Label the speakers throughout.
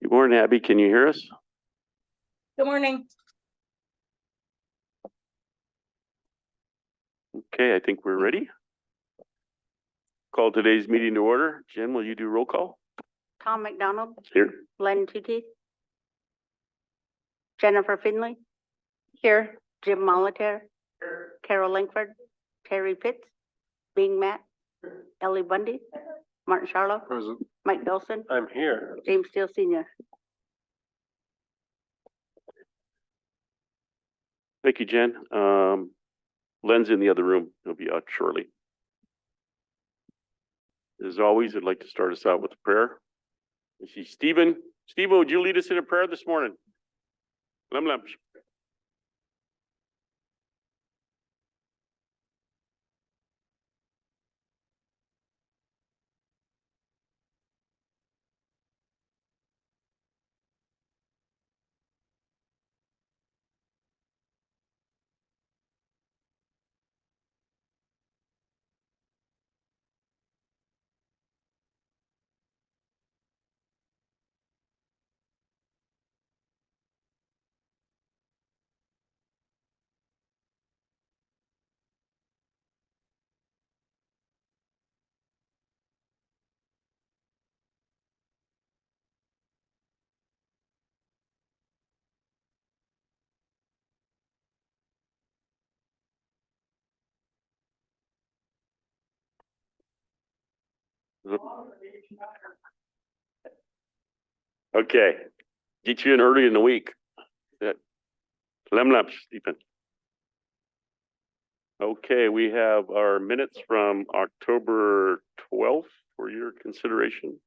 Speaker 1: Good morning, Abby. Can you hear us?
Speaker 2: Good morning.
Speaker 1: Okay, I think we're ready. Call today's meeting to order. Jen, will you do roll call?
Speaker 2: Tom McDonald,
Speaker 1: Here.
Speaker 2: Len Tutti, Jennifer Finley, here. Jim Molitor, Carol Langford, Terry Pitts, Bing Matt, Ellie Bundy, Martin Charlo,
Speaker 3: Present.
Speaker 2: Mike Dawson,
Speaker 3: I'm here.
Speaker 2: James Steele Senior.
Speaker 1: Thank you, Jen. Len's in the other room. He'll be out shortly. As always, I'd like to start us out with a prayer. I see Stephen. Stephen, would you lead us in a prayer this morning? Lem. Okay. Get you in early in the week. Lem, Stephen. Okay, we have our minutes from October 12th for your consideration.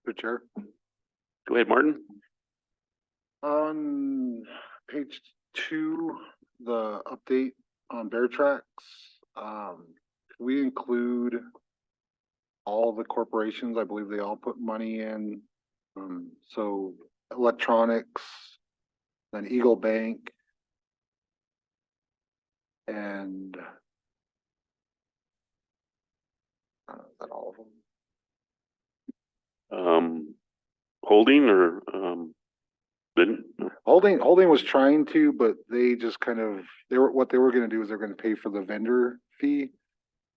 Speaker 3: Good chair.
Speaker 1: Go ahead, Martin.
Speaker 3: On page 2, the update on bear tracks, we include all the corporations. I believe they all put money in. So electronics, then Eagle Bank, and is that all of them?
Speaker 1: Holding or didn't?
Speaker 3: Holding was trying to, but they just kind of, what they were gonna do is they're gonna pay for the vendor fee,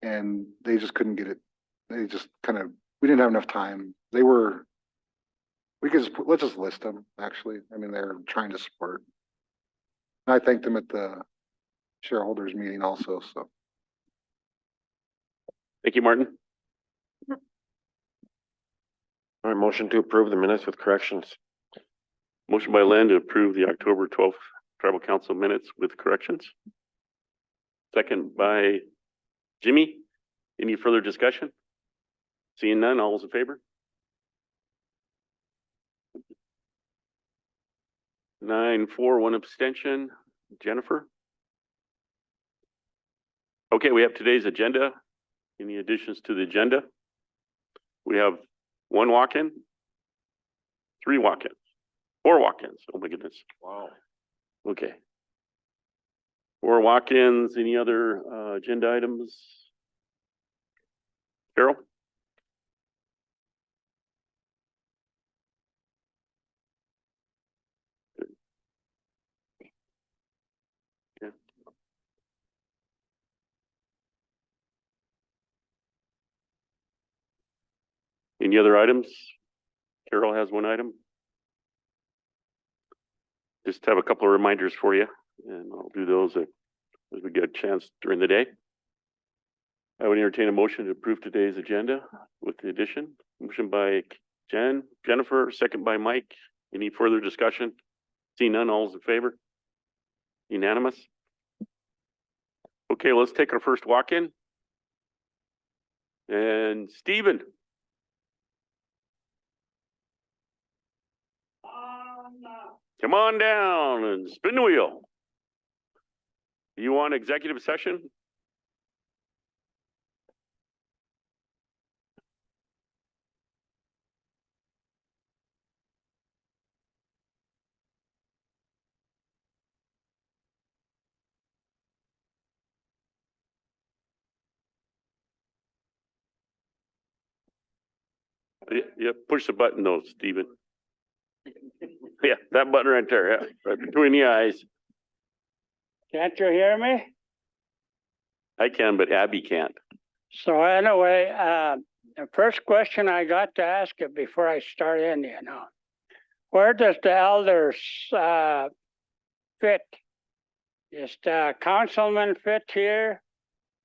Speaker 3: and they just couldn't get it. They just kind of, we didn't have enough time. We could just, let's just list them, actually. I mean, they're trying to support. And I thanked them at the shareholders meeting also, so.
Speaker 1: Thank you, Martin.
Speaker 4: All right, motion to approve the minutes with corrections.
Speaker 1: Motion by Len to approve the October 12th Tribal Council minutes with corrections. Second by Jimmy. Any further discussion? Seeing none, all those in favor? 9-4, 1 abstention. Jennifer? Okay, we have today's agenda. Any additions to the agenda? We have 1 walk-in, 3 walk-ins, 4 walk-ins. Oh my goodness.
Speaker 4: Wow.
Speaker 1: Okay. 4 walk-ins. Any other agenda items? Carol? Yeah. Any other items? Carol has one item. Just have a couple of reminders for you, and I'll do those as we get a chance during the day. I would entertain a motion to approve today's agenda with the addition. Motion by Jennifer, second by Mike. Any further discussion? See none, all's in favor? Unanimous? Okay, let's take our first walk-in. And Stephen. Come on down and spin the wheel. You want executive session? Yeah, push the button though, Stephen. Yeah, that button right there, yeah, right between the eyes.
Speaker 5: Can't you hear me?
Speaker 1: I can, but Abby can't.
Speaker 5: So anyway, the first question I got to ask you before I start in, where does the elders fit? Is the councilman fit here?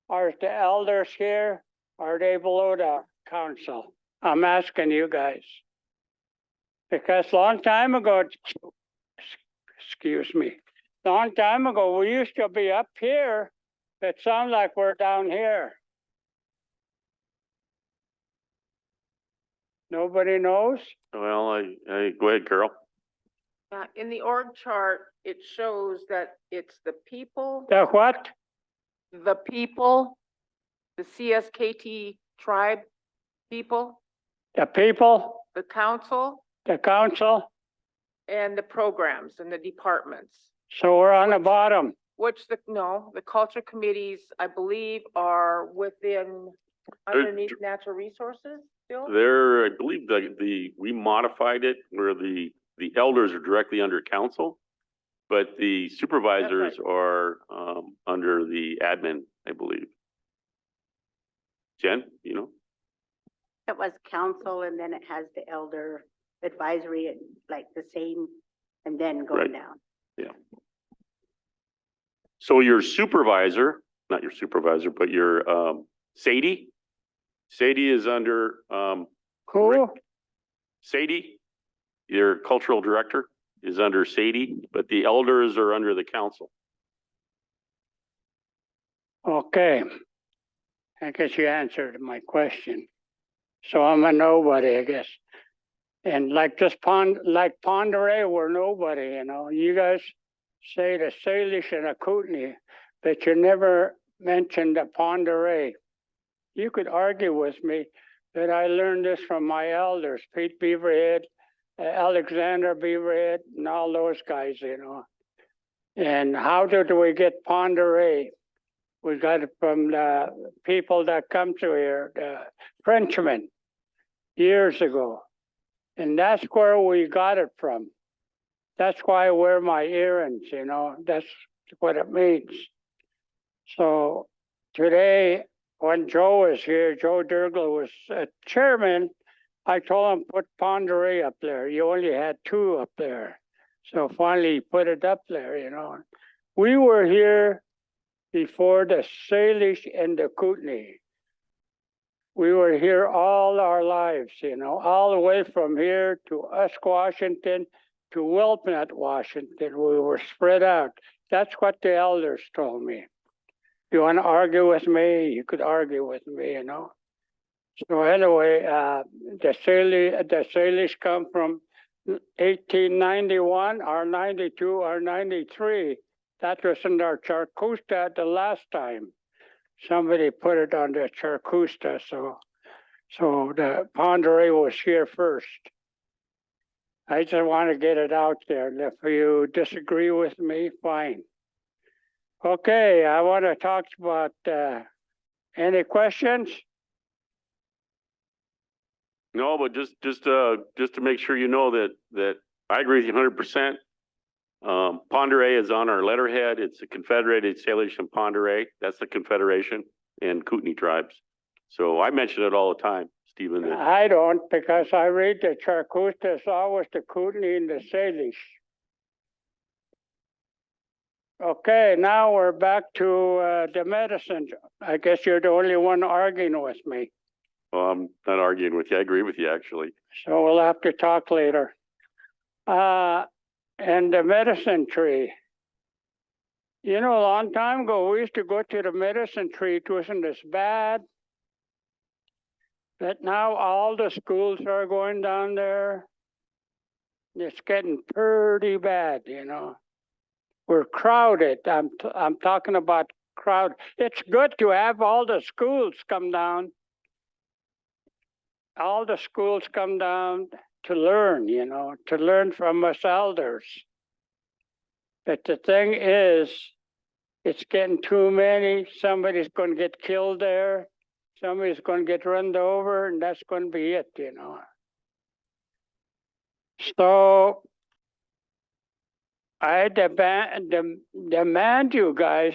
Speaker 5: Or is the elders here? Are they below the council? I'm asking you guys. Because long time ago, excuse me, long time ago, we used to be up here. It sounds like we're down here. Nobody knows?
Speaker 1: Well, I go ahead, Carol.
Speaker 6: In the org chart, it shows that it's the people,
Speaker 5: The what?
Speaker 6: the CSKT tribe people,
Speaker 5: The people,
Speaker 6: the council,
Speaker 5: the council.
Speaker 6: and the programs and the departments.
Speaker 5: So we're on the bottom.
Speaker 6: Which the culture committees, I believe, are within, underneath natural resources still?
Speaker 1: There, I believe we modified it where the elders are directly under council, but the supervisors are under the admin, I believe. Jen, you know?
Speaker 2: It was council and then it has the elder advisory and like the same, and then going
Speaker 1: Right.
Speaker 2: down.
Speaker 1: Yeah. So your supervisor, not your supervisor, but your Sadie. Sadie is under
Speaker 5: Who?
Speaker 1: Sadie, your cultural director is under Sadie, but the elders are under the council.
Speaker 5: Okay. I guess you answered my question. So I'm a nobody, I guess. And like Ponderay, we're nobody, You guys say the Salish and the Kootenai, but you never mentioned the Ponderay. You could argue with me that I learned this from my elders, Pete Beaverhead, Alexander Beaverhead, and all those guys, And how did we get Ponderay? We got it from the people that come to here, the Frenchmen, years ago. And that's where we got it from. That's why I wear my earrings, That's what it means. So today, when Joe was here, Joe Durgler was chairman, I told him put Ponderay up there. You only had 2 up there. So finally he put it up there, We were here before the Salish and the Kootenai. We were here all our lives, all the way from here to Usk, Washington, to Wilpinut, Washington. We were spread out. That's what the elders told me. You want to argue with me? You could argue with me, So anyway, the Salish come from 1891 or 92 or 93. That was in our Charcusta the last time. Somebody put it on the Charcusta, so the Ponderay was here first. I just want to get it out there. And if you disagree with me, fine. Okay, I want to talk about, any questions?
Speaker 1: No, but just to make sure you know that I agree with you 100%. Pend Oreille is on our letterhead. It's a Confederated Salish and Pend Oreille. That's the Confederation and Kootenai tribes. So I mention it all the time, Stephen. that-
Speaker 5: I don't, because I read the Charcusta, it's always the Kootenai and the Salish. Okay, now we're back to the medicine. I guess you're the only one arguing with me,
Speaker 1: Well, I'm not arguing with you. I agree with you, actually.
Speaker 5: so we'll have to talk later. And the medicine tree. You know, a long time ago, we used to go to the medicine tree. It wasn't as bad. But now all the schools are going down there. It's getting pretty bad, you know. We're crowded. I'm talking about crowd. It's good to have all the schools come down. All the schools come down to learn, you know, to learn from us elders. But the thing is, it's getting too many. Somebody's going to get killed there. Somebody's going to get run over, and that's going to be it, you know. So I demand you guys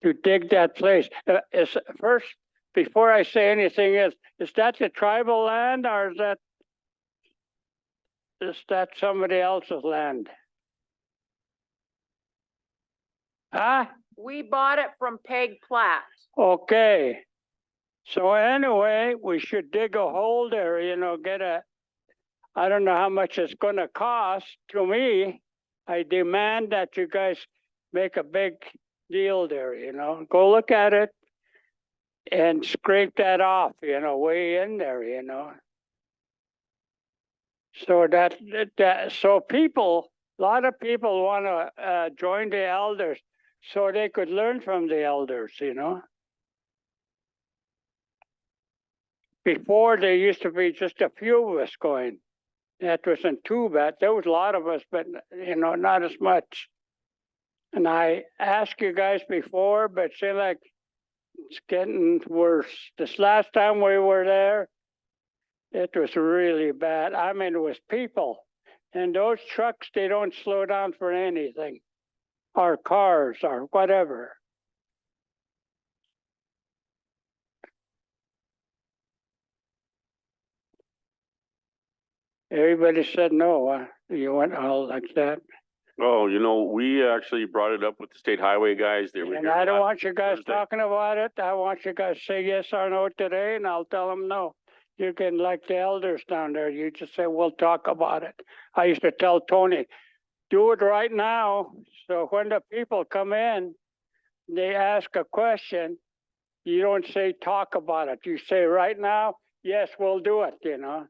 Speaker 5: to dig that place. First, before I say anything else, is that the tribal land or is that somebody else's land? Huh?
Speaker 6: We bought it from Peg Platt.
Speaker 5: Okay. So anyway, we should dig a hole there, you know, I don't know how much it's gonna cost to me. I demand that you guys make a big deal there, you know, go look at it and scrape that off, you know, way in there, you know. So so people, a lot of people wanna join the elders so they could learn from the elders, you know. Before there used to be just a few of us going. That wasn't too bad. There was a lot of us, but you know, not as much. And I asked you guys before, but it seems like it's getting worse. This last time we were there, it was really bad. I mean, it was people. And those trucks, they don't slow down for anything. Or cars or whatever. Everybody said no. You went all like that.
Speaker 1: Oh, you know, we actually brought it up with the state highway guys. They were
Speaker 5: And
Speaker 1: here
Speaker 5: I don't
Speaker 1: last
Speaker 5: want you guys
Speaker 1: Thursday.
Speaker 5: talking about it. I want you guys to say yes or no today, and I'll tell them no. You can, like the elders down there, you just say, we'll talk about it. I used to tell Tony, do it right now. So when the people come in, they ask a question, you don't say talk about it. You say right now, yes, we'll do it, you know.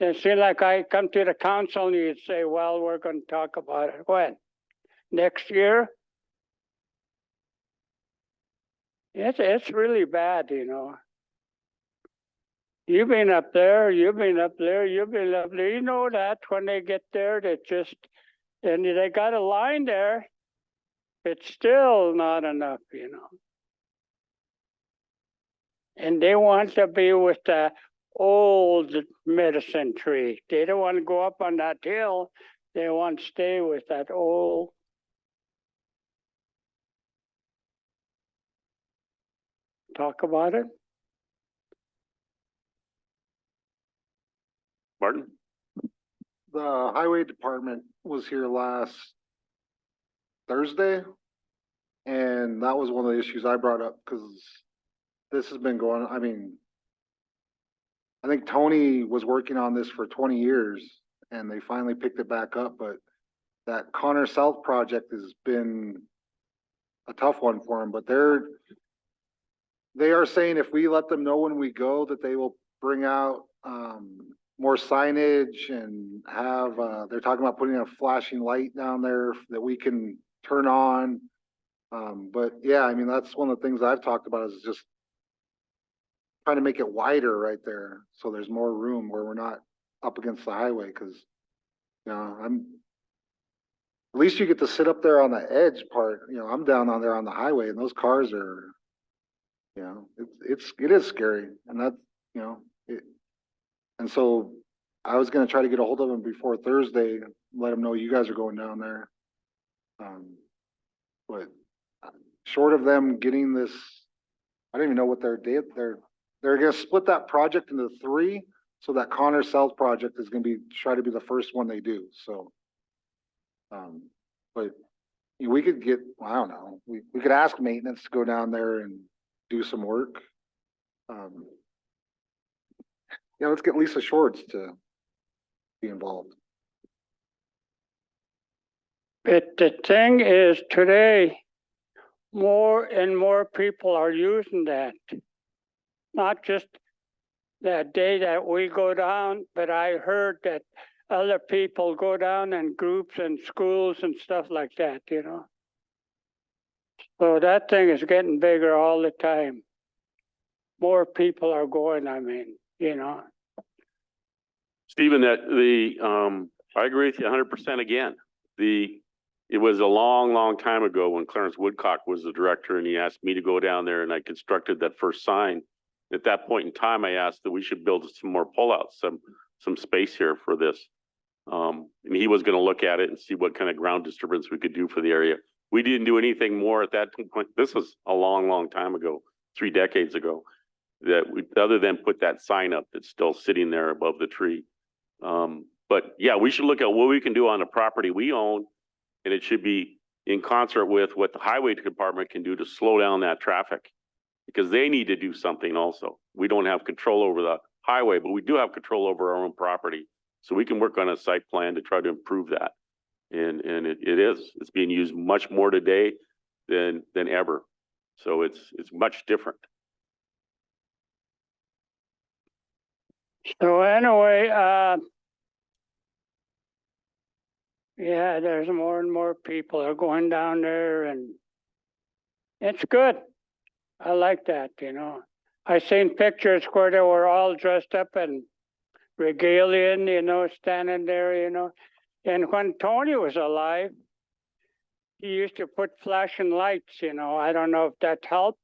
Speaker 5: And see, like I come to the council and you'd say, well, we're going to talk about it. When? Next year? It's really bad, you know. You've been up there, you've been up there, you've been up there. You know that when they get there, and they got a line there. It's still not enough, you know. And they want to be with the old medicine tree. They don't want to go up on that hill. They want to stay with that old. Talk about it.
Speaker 1: Martin?
Speaker 3: The highway department was here last Thursday. And that was one of the issues I brought up because this has been going, I mean, I think Tony was working on this for 20 years and they finally picked it back up, but that Connor South project has been a tough one for them, but they are saying if we let them know when we go that they will bring out more signage and have they're talking about putting a flashing light down there that we can turn on. But yeah, I mean, that's one of the things I've talked about is just trying to make it wider right there. So there's more room where we're not up against the highway, cause, at least you get to sit up there on the edge part, I'm down on there on the highway and those cars are, it is scary and that's, it, and so I was gonna try to get a hold of them before Thursday, let them know you guys are going down there. But short of them getting this, I don't even know what they're gonna split that project into three. So that Connor South project is gonna try to be the first one they do, so. But we could get, I don't know, we could ask maintenance to go down there and do some work. Let's get Lisa Shorts to be involved.
Speaker 5: But the thing is, today, more and more people are using that. Not just that day that we go down, but I heard that other people go down in groups and schools and stuff like that, So that thing is getting bigger all the time. More people are going,
Speaker 1: Stephen, I agree with you 100% again. It was a long, long time ago when Clarence Woodcock was the director and he asked me to go down there and I constructed that first sign. At that point in time, I asked that we should build some more pullouts, some space here for this. And he was going to look at it and see what kind of ground disturbance we could do for the area. We didn't do anything more at that point. This was a long, long time ago, 3 decades ago, other than put that sign up that's still sitting there above the tree. But yeah, we should look at what we can do on the property we own, and it should be in concert with what the highway department can do to slow down that traffic, because they need to do something also. We don't have control over the highway, but we do have control over our own property. So we can work on a site plan to try to improve that. And it's being used much more today than ever. So it's much different.
Speaker 5: So anyway, yeah, there's more and more people are going down there and it's good. I like that, I seen pictures where they were all dressed up in regalia, standing there, And when Tony was alive, he used to put flashing lights, I don't know if that helped.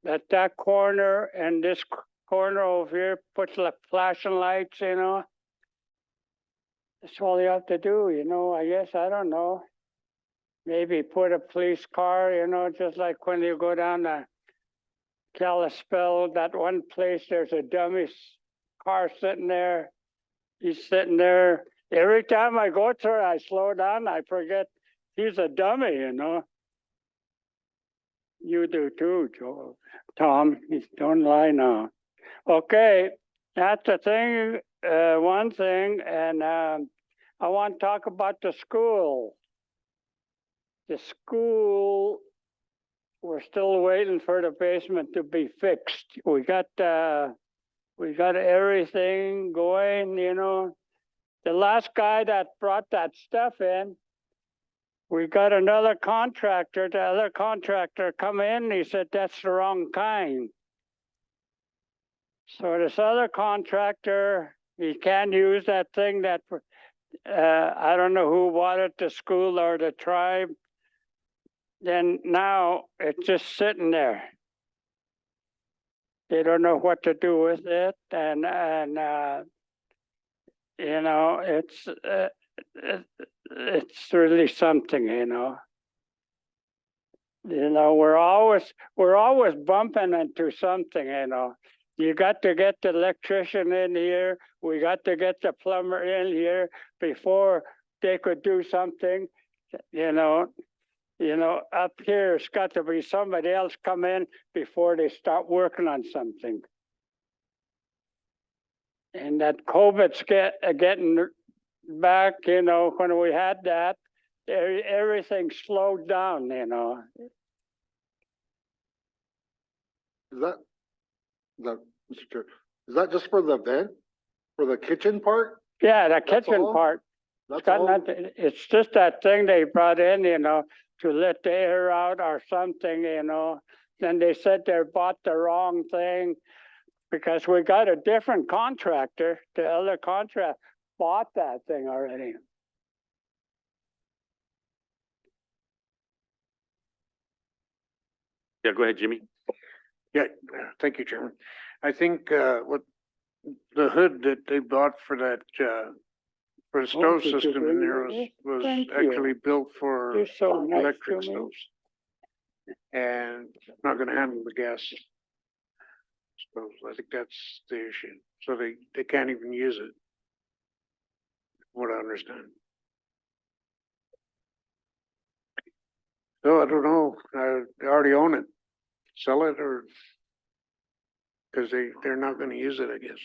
Speaker 5: That corner and this corner over here puts like flashing lights, That's all you have to do, I guess, I don't know. Maybe put a police car, just like when you go down to Kalispell, that one place, there's a dummy car sitting there. He's sitting there. Every time I go through, I slow down. I forget he's a dummy, You do too, Joe. Tom, don't lie now. Okay, that's the thing, one thing. And I want to talk about the school. The school, we're still waiting for the basement to be fixed. We got everything going, The last guy that brought that stuff in, we got another contractor. The other contractor come in, he said, that's the wrong kind. So this other contractor, he can't use that thing that, I don't know who bought it, the school or the tribe. Then now it's just sitting there. They don't know what to do with it, and it's really something, we're always bumping into something, You got to get the electrician in here. We got to get the plumber in here before they could do something, up here, it's got to be somebody else come in before they start working on something. And that COVID's getting back, when we had that, everything slowed down,
Speaker 3: Is that, Mr. Chair, is that just for the vent, for the kitchen part?
Speaker 5: Yeah, the
Speaker 3: That's
Speaker 5: kitchen
Speaker 3: all?
Speaker 5: part.
Speaker 3: That's
Speaker 5: Got
Speaker 3: all?
Speaker 5: nothing, it's just that thing they brought in, to let the air out or something, Then they said they bought the wrong thing. Because we got a different contractor, the other contract bought that thing already.
Speaker 1: Yeah, go ahead, Jimmy.
Speaker 7: Yeah, thank you, Chairman. I think, what the hood that they bought for that, for the stove
Speaker 5: did you
Speaker 7: system
Speaker 5: bring
Speaker 7: in there
Speaker 5: that in?
Speaker 7: was
Speaker 5: Thank you.
Speaker 7: actually built for
Speaker 5: You're so nice
Speaker 7: electric
Speaker 5: to me.
Speaker 7: stoves. And it's not gonna handle the gas stoves. I think that's the issue. So they can't even use it. What I understand. So I don't know, they already own it. Sell it or, cause they're not gonna use it, I guess.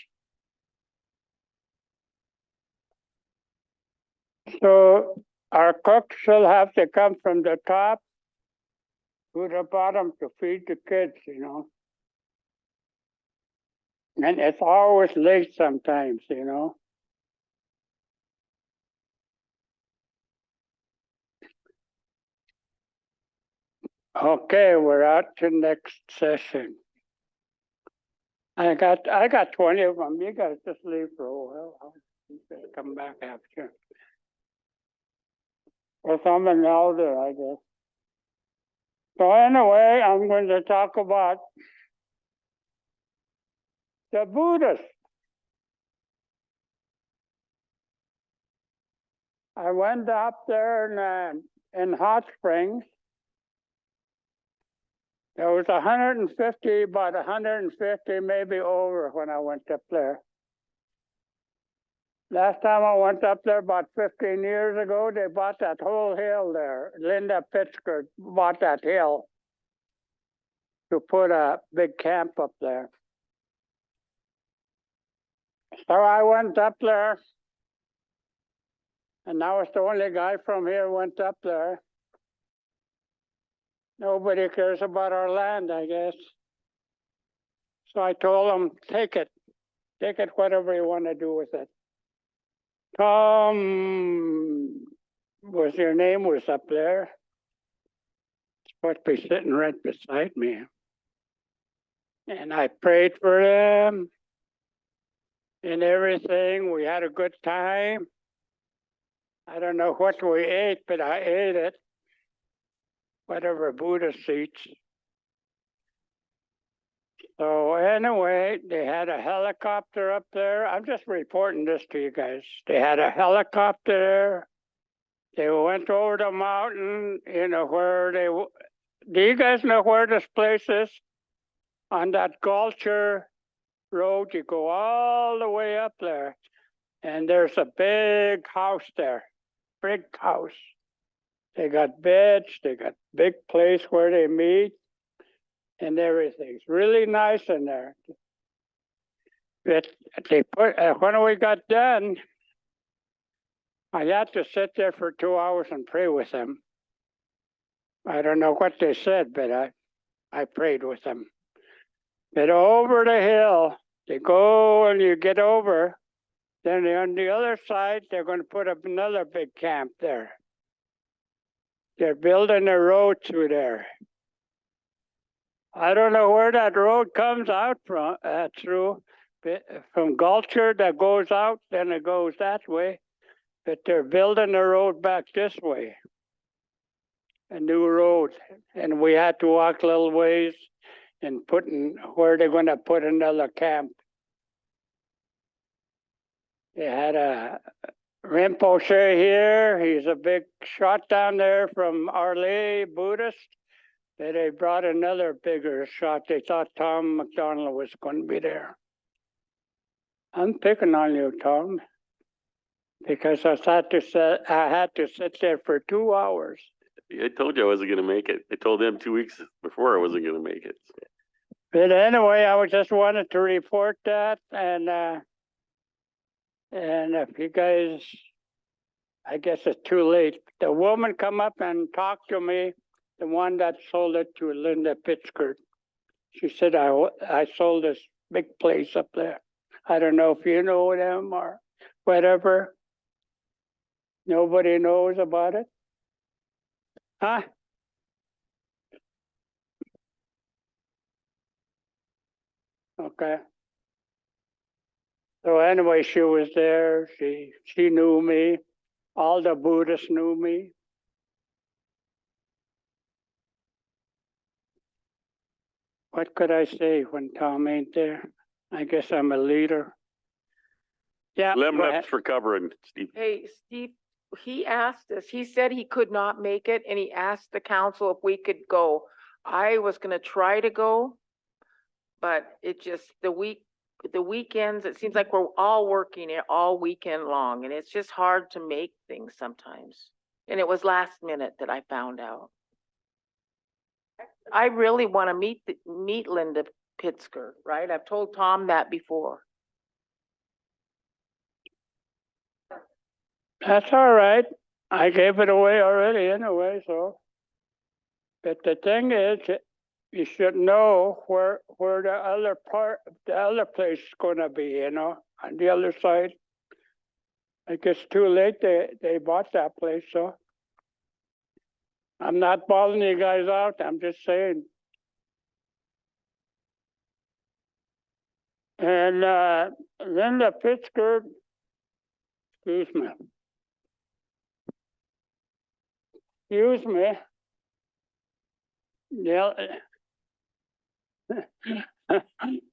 Speaker 5: So our cooks will have to come from the top to the bottom to feed the kids, you know. And it's always late sometimes, you know. Okay, we're out to next session. I got 20 of them. You guys just leave for a while. I'll come back after. Or I'm an elder, I guess. So anyway, I'm going to talk about the Buddhists. I went up there in Hot Springs. There was 150, about 150, maybe over when I went up there. Last time I went up there about 15 years ago, they bought that whole hill there. Linda Pittsburgh bought that hill to put a big camp up there. So I went up there, and I was the only guy from here went up there. Nobody cares about our land, I guess. So I told them, take it, whatever you want to do with it. Tom was your name was up there. Supposed to be sitting right beside me. And I prayed for them and everything. We had a good time. I don't know what we ate, but I ate it. Whatever Buddhist eats. So anyway, they had a helicopter up there. I'm just reporting this to you guys. They had a helicopter there. They went over the mountain, you know, where do you guys know where this place is? On that Gulcher Road, you go all the way up there, and there's a big house there, big house. They got beds, they got big place where they meet, and everything's really nice in there. But they put when we got done, I had to sit there for 2 hours and pray with them. I don't know what they said, but I prayed with them. But over the hill, they go and you get over. Then on the other side, they're going to put up another big camp there. They're building a road through there. I don't know where that road comes out from, through, from Gulcher that goes out, then it goes that way. But they're building a road back this way. A new road. And we had to walk a little ways and where they're going to put another camp. They had a Rinpoche here. He's a big shot down there from Arlay Buddhist. They brought another bigger shot. They thought Tom McDonald was going to be there. I'm picking on you, Tom, because I had to sit there for 2 hours.
Speaker 1: I told you I wasn't gonna make it. I told them 2 weeks before I wasn't gonna make it.
Speaker 5: But anyway, I just wanted to report that, and if you guys, I guess it's too late. The woman come up and talked to me, the one that sold it to Linda Pittsburgh. She said, I sold this big place up there. I don't know if you know them or whatever. Nobody knows about it. Huh? Okay. So anyway, she was there. She knew me. All the Buddhists knew me. What could I say when Tom ain't there? I guess I'm a leader. Yeah, go
Speaker 1: Lemon
Speaker 5: ahead.
Speaker 1: ups for covering, Steve.
Speaker 6: Hey, Steve, he asked us, he said he could not make it and he asked the council if we could go. I was gonna try to go, but it just, the weekends, it seems like we're all working it all weekend long and it's just hard to make things sometimes. And it was last minute that I found out. I really want to meet Linda Pitsker, right? I've told Tom that before.
Speaker 5: That's all right. I gave it away already anyway, so. But the thing is, you should know where the other place is gonna be, you know, on the other side. I guess too late, they bought that place, so. I'm not bawling you guys out, I'm just saying. And, Linda Pittsburgh, excuse me. Excuse me. Yeah.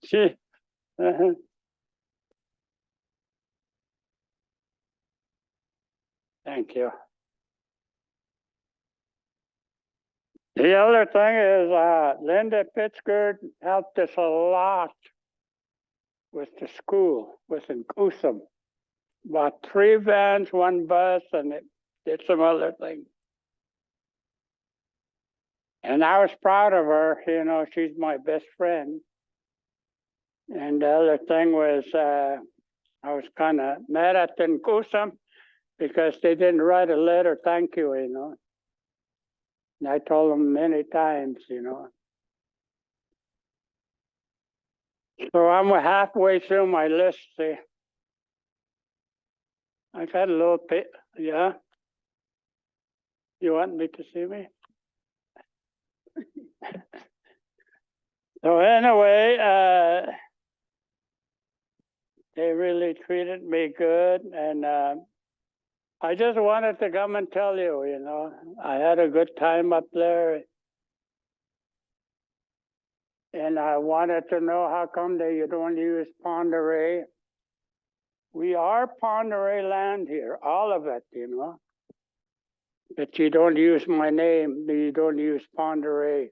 Speaker 5: She, thank you. The other thing is, Linda Pittsburgh helped us a lot with the school, with Nkusum. Bought 3 vans, 1 bus, and it did some other things. And I was proud of her, you know, she's my best friend. And the other thing was, I was kind of mad at the Nkusum because they didn't write a letter, thank you, you know. And I told them many times, you know. So I'm halfway through my list, see. I got a little bit, yeah. You want me to see me? So anyway, they really treated me good, and I just wanted to come and tell you, you know, I had a good time up there. And I wanted to know how come that you don't use Pend Oreille. We are Pend Oreille land here, all of it, you know. But you don't use my name, you don't use Pend Oreille.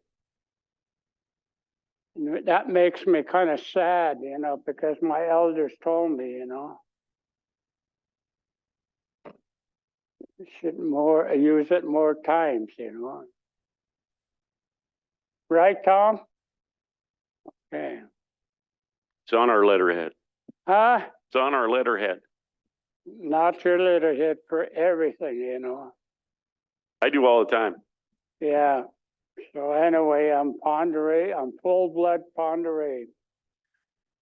Speaker 5: That makes me kind of sad, you know, because my elders told me, you know. You should use it more times, you know. Right, Tom? Okay.
Speaker 1: It's on our letterhead.
Speaker 5: Huh?
Speaker 1: It's on our letterhead.
Speaker 5: Not your letterhead for everything, you know.
Speaker 1: I do all the time.
Speaker 5: Yeah. So anyway, I'm Pend Oreille. I'm full-blood Pend Oreille.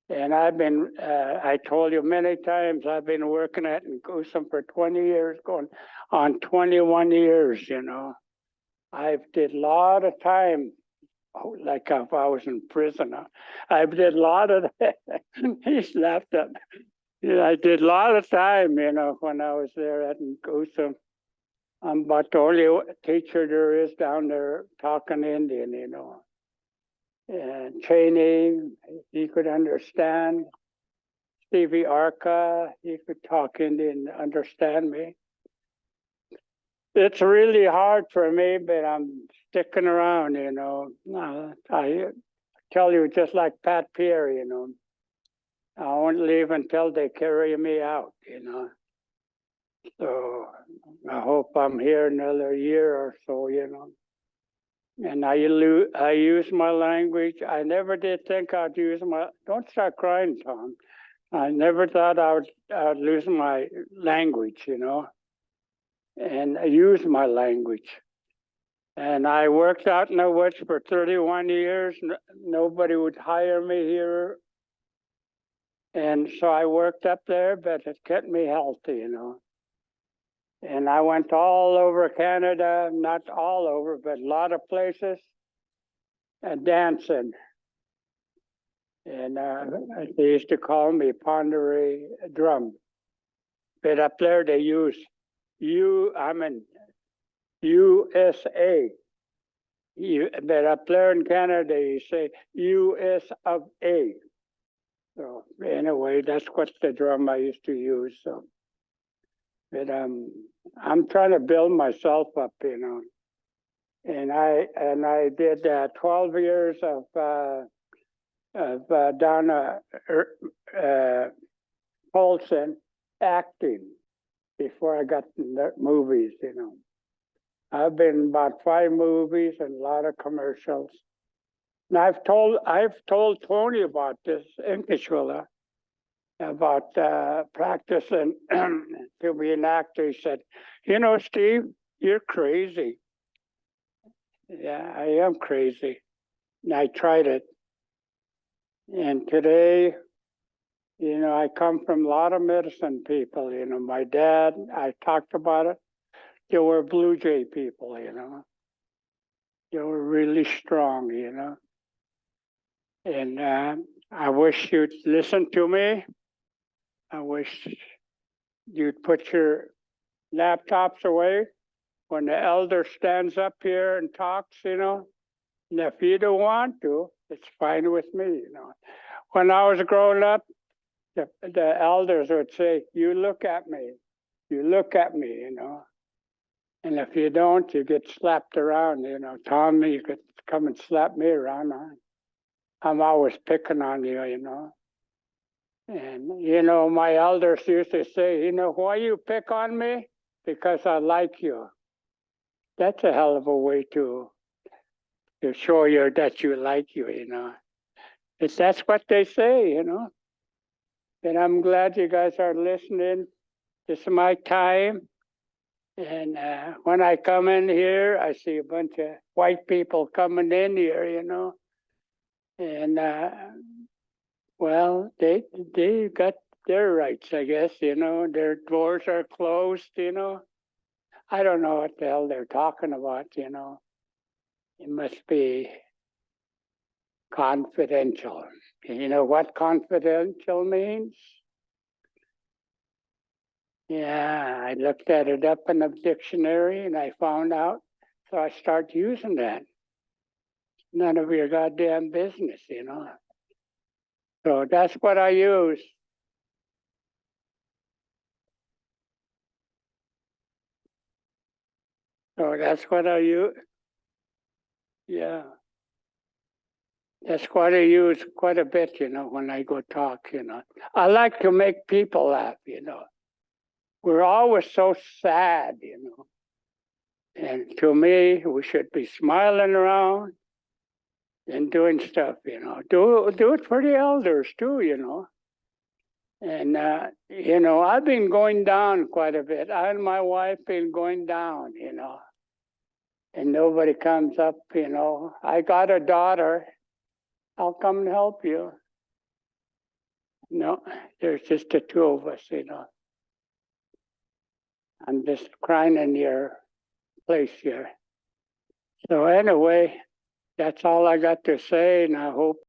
Speaker 5: And I've been, I told you many times, I've been working at Nkusum for 20 years, going on 21 years, you know. I've did a lot of time, like if I was in prison. I did a lot of that. He slapped up. Yeah, I did a lot of time, you know, when I was there at Nkusum. I'm about the only teacher there is down there talking Indian, you know. And training, he could understand. Stevie Arca, he could talk Indian, understand me. It's really hard for me, but I'm sticking around, you know. I tell you, just like Pat Pierre, you know. I won't leave until they carry me out, you know. So I hope I'm here another year or so, you know. And I use my language. I never did think I'd use don't start crying, Tom. I never thought I'd lose my language, you know, and I use my language. And I worked out in the woods for 31 years. Nobody would hire me here. And so I worked up there, but it kept me healthy, you know. And I went all over Canada, not all over, but a lot of places, dancing. And, they used to call me Ponderay Drum. But up there they use USA. But up there in Canada, you say US of A. So anyway, that's what the drum I used to use, so. But, I'm trying to build myself up, you know. And I did, 12 years of down, Polson acting before I got in the movies, you know. I've been in about 5 movies and a lot of commercials. And I've told Tony about this in Kishwilla, about practicing to be an actor. He said, you know, Steve, you're crazy. Yeah, I am crazy. And I tried it. And today, you know, I come from a lot of medicine people. You know, my dad, I talked about it. They were Blue Jay people, you know. They were really strong, you know. And I wish you'd listen to me. I wish you'd put your laptops away when the elder stands up here and talks, you know. And if you don't want to, it's fine with me, you know. When I was growing up, the elders would say, you look at me, you know. And if you don't, you get slapped around, you know. Tommy, you could come and slap me around. I'm always picking on you, you know. And, you know, my elders used to say, you know, why you pick on me? Because I like you. That's a hell of a way to show you that you like you know. But that's what they say, you know. And I'm glad you guys are listening. This is my time. And when I come in here, I see a bunch of white people coming in here, you know. And well, they got their rights, I guess, you know. Their doors are closed, you know. I don't know what the hell they're talking about, you know. It must be confidential. You know what confidential means? Yeah, I looked at it up in the dictionary and I found out, so I start using that. None of your goddamn business, you know. So that's what I use. So that's what I use. Yeah. That's what I use quite a bit, you know, when I go talk, you know. I like to make people laugh, you know. We're always so sad, you know. And to me, we should be smiling around and doing stuff, you know. Do it for the elders too, you know. And you know, I've been going down quite a bit. I and my wife been going down, you know. And nobody comes up, you know. I got a daughter. I'll come and help you. No, there's just the 2 of us, you know. I'm just crying in your place here. So anyway, that's all I got to say, and I hope